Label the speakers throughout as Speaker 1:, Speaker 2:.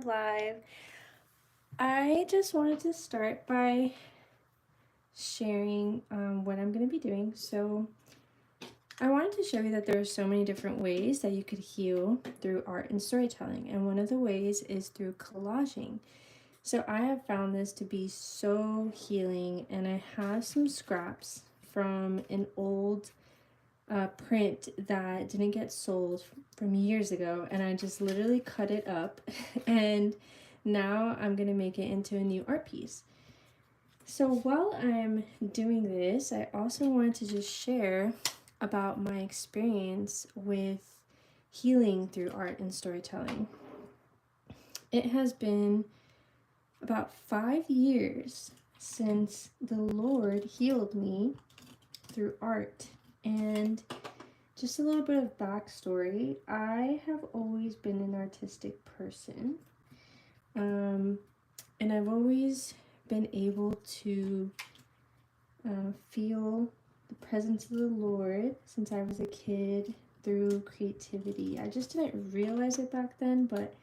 Speaker 1: live. I just wanted to start by sharing what I'm going to be doing. So I wanted to show you that there are so many different ways that you could heal through art and storytelling. And one of the ways is through collaging. So I have found this to be so healing, and I have some scraps from an old print that didn't get sold from years ago, and I just literally cut it up and now I'm gonna make it into a new art piece. So while I'm doing this, I also wanted to just share about my experience with healing through art and storytelling. It has been about 5 years since the Lord healed me through art. And just a little bit of backstory, I have always been an artistic person, and I've always been able to feel the presence of the Lord since I was a kid through creativity. I just didn't realize it back then, but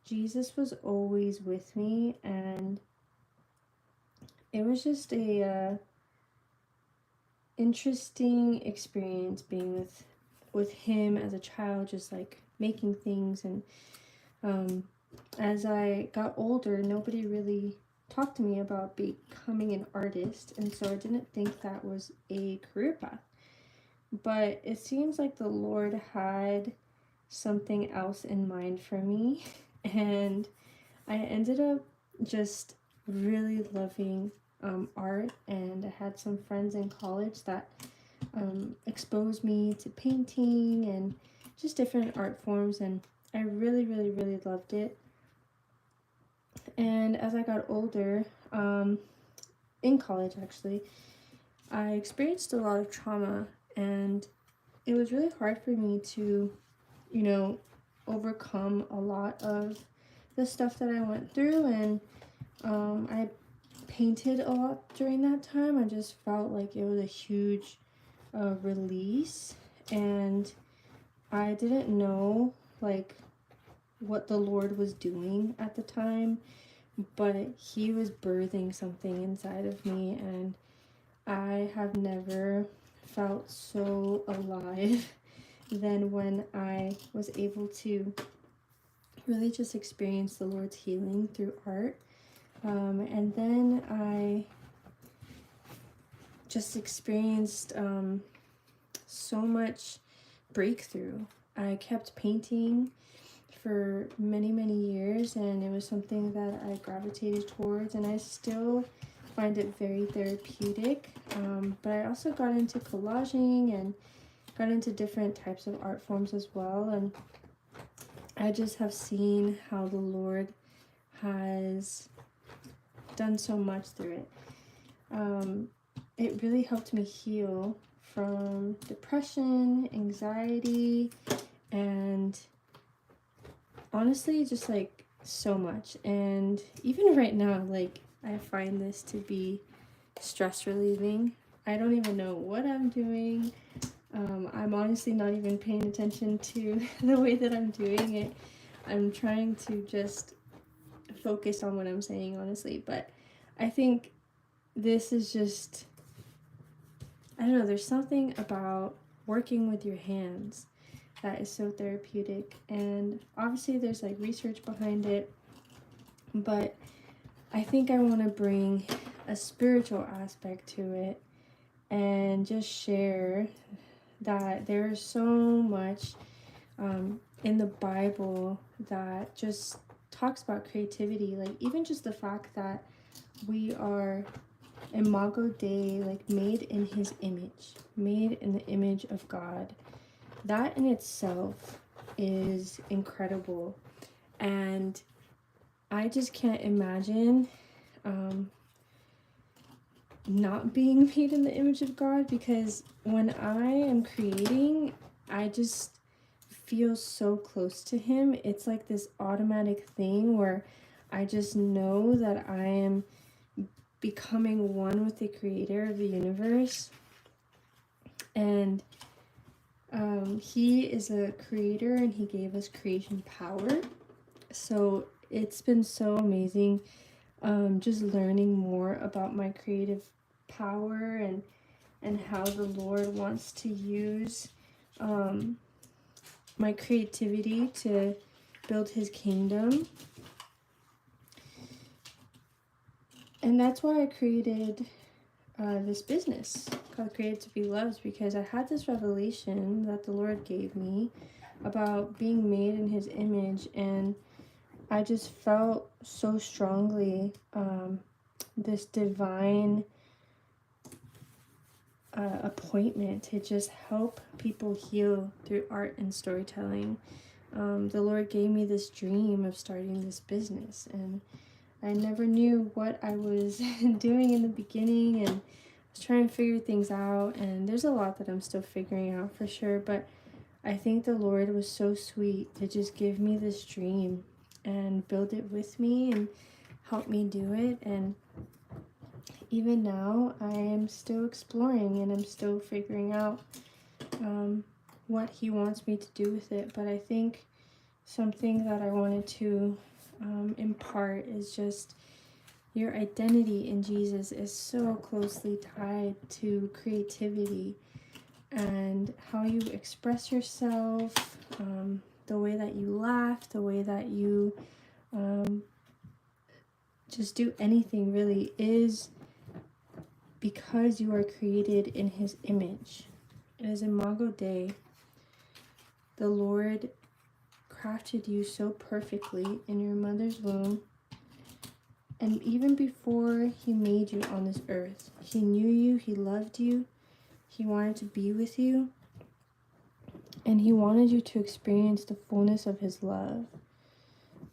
Speaker 1: Jesus was always with me, and it was just a interesting experience being with him as a child, just like making things. And as I got older, nobody really talked to me about becoming an artist, and so I didn't think that was a career path. But it seems like the Lord had something else in mind for me, and I ended up just really loving art, and I had some friends in college that exposed me to painting and just different art forms, and I really loved it. And as I got older, in college actually, I experienced a lot of trauma, and it was really hard for me to, overcome a lot of the stuff that I went through. And I painted a lot during that time. I just felt like it was a huge release, and I didn't know like what the Lord was doing at the time, but he was birthing something inside of me, and I have never felt so alive than when I was able to really just experience the Lord's healing through art. And then I just experienced so much breakthrough. I kept painting for many years, and it was something that I gravitated towards, and I still find it very therapeutic. But I also got into collaging and got into different types of art forms as well, and I just have seen how the Lord has done so much through it. It really helped me heal from depression, anxiety, and honestly just like so much. And even right now, like, I find this to be stress relieving. I don't even know what I'm doing. I'm honestly not even paying attention to the way that I'm doing it. I'm trying to just focus on what I'm saying, honestly. But I think this is just, I don't know, there's something about working with your hands that is so therapeutic. And obviously there's like research behind it, but I think I want to bring a spiritual aspect to it and just share that there's so much in the Bible that just talks about creativity. Like, even just the fact that we are imago Dei, like made in his image, made in the image of God. That in itself is incredible, and I just can't imagine not being made in the image of God, because when I am creating, I just feel so close to him. It's like this automatic thing where I just know that I am becoming one with the creator of the universe. And he is a creator, and he gave us creation power. So it's been so amazing, just learning more about my creative power and how the Lord wants to use my creativity to build his kingdom. And that's why I created this business called Created to Be Loved, because I had this revelation that the Lord gave me about being made in his image, and I just felt so strongly this divine appointment to just help people heal through art and storytelling. The Lord gave me this dream of starting this business, and I never knew what I was doing in the beginning, and I was trying to figure things out, and there's a lot that I'm still figuring out for sure, but I think the Lord was so sweet to just give me this dream and build it with me and help me do it. And even now I am still exploring and I'm still figuring out what he wants me to do with it. But I think something that I wanted to impart is just your identity in Jesus is so closely tied to creativity and how you express yourself, the way that you laugh, the way that you just do anything really is because you are created in his image. It is Imago Dei. The Lord crafted you so perfectly in your mother's womb. And even before he made you on this earth, he knew you, he loved you, he wanted to be with you, and he wanted you to experience the fullness of his love.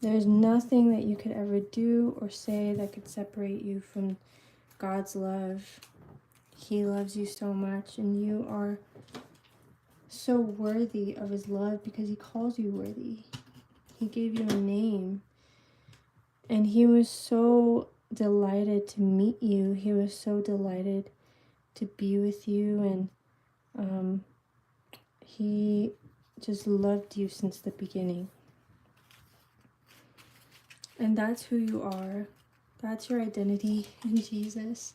Speaker 1: There's nothing that you could ever do or say that could separate you from God's love. He loves you so much, and you are so worthy of his love because he calls you worthy. He gave you a name, and he was so delighted to meet you. He was so delighted to be with you, and he just loved you since the beginning. And that's who you are. That's your identity in Jesus,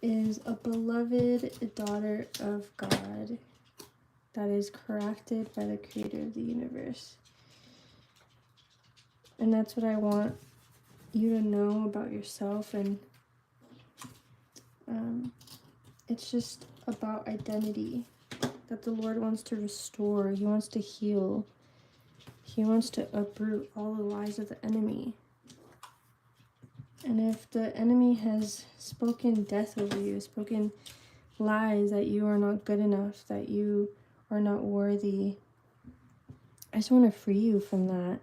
Speaker 1: is a beloved daughter of God that is corrected by the creator of the universe. And that's what I want you to know about yourself. And it's just about identity that the Lord wants to restore. He wants to heal. He wants to uproot all the lies of the enemy. And if the enemy has spoken death over you, spoken lies that you are not good enough, that you are not worthy, I just want to free you from that,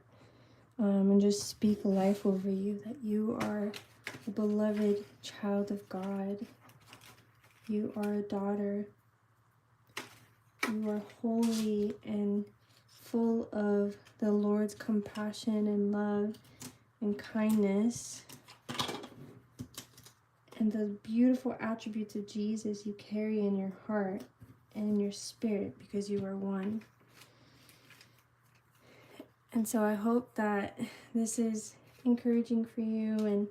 Speaker 1: and just speak life over you, that you are a beloved child of God. You are a daughter. You are holy and full of the Lord's compassion and love and kindness, and the beautiful attributes of Jesus you carry in your heart and in your spirit, because you are one. And so I hope that this is encouraging for you, and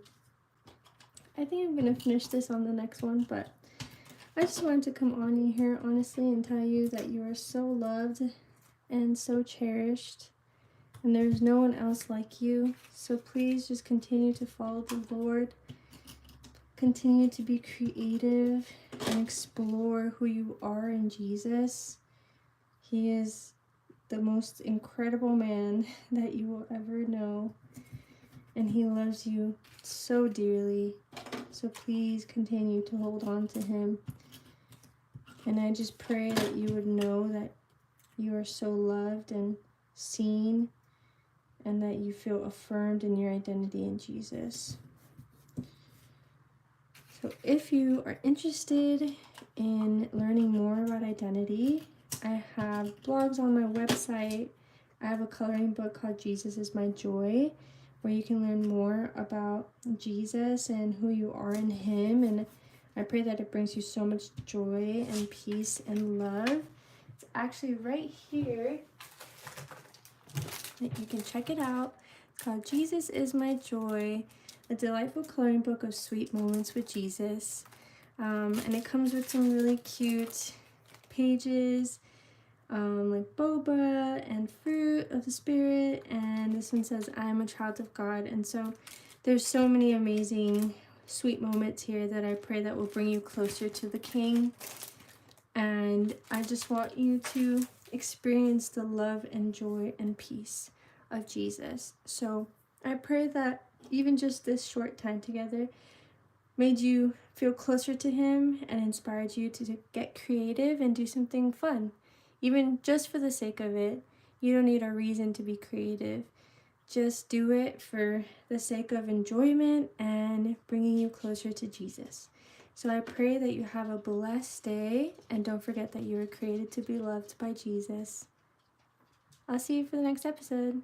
Speaker 1: I think I'm going to finish this on the next one, but I just wanted to come on in here honestly and tell you that you are so loved and so cherished, and there's no one else like you. So please just continue to follow the Lord. Continue to be creative and explore who you are in Jesus. He is the most incredible man that you will ever know, and he loves you so dearly. So please continue to hold on to him. And I just pray that you would know that you are so loved and seen, and that you feel affirmed in your identity in Jesus. So if you are interested in learning more about identity, I have blogs on my website. I have a coloring book called Jesus is My Joy, where you can learn more about Jesus and who you are in him. And I pray that it brings you so much joy and peace and love. It's actually right here that you can check it out. called Jesus is My Joy, a delightful coloring book of sweet moments with Jesus. And it comes with some really cute pages, like boba and fruit of the spirit, and this one says I am a child of God. And so there's so many amazing sweet moments here that I pray that will bring you closer to the King. And I just want you to experience the love and joy and peace of Jesus. So I pray that even just this short time together made you feel closer to him and inspired you to get creative and do something fun. Even just for the sake of it. You don't need a reason to be creative. Just do it for the sake of enjoyment and bringing you closer to Jesus. So I pray that you have a blessed day, and don't forget that you were created to be loved by Jesus. I'll see you for the next episode.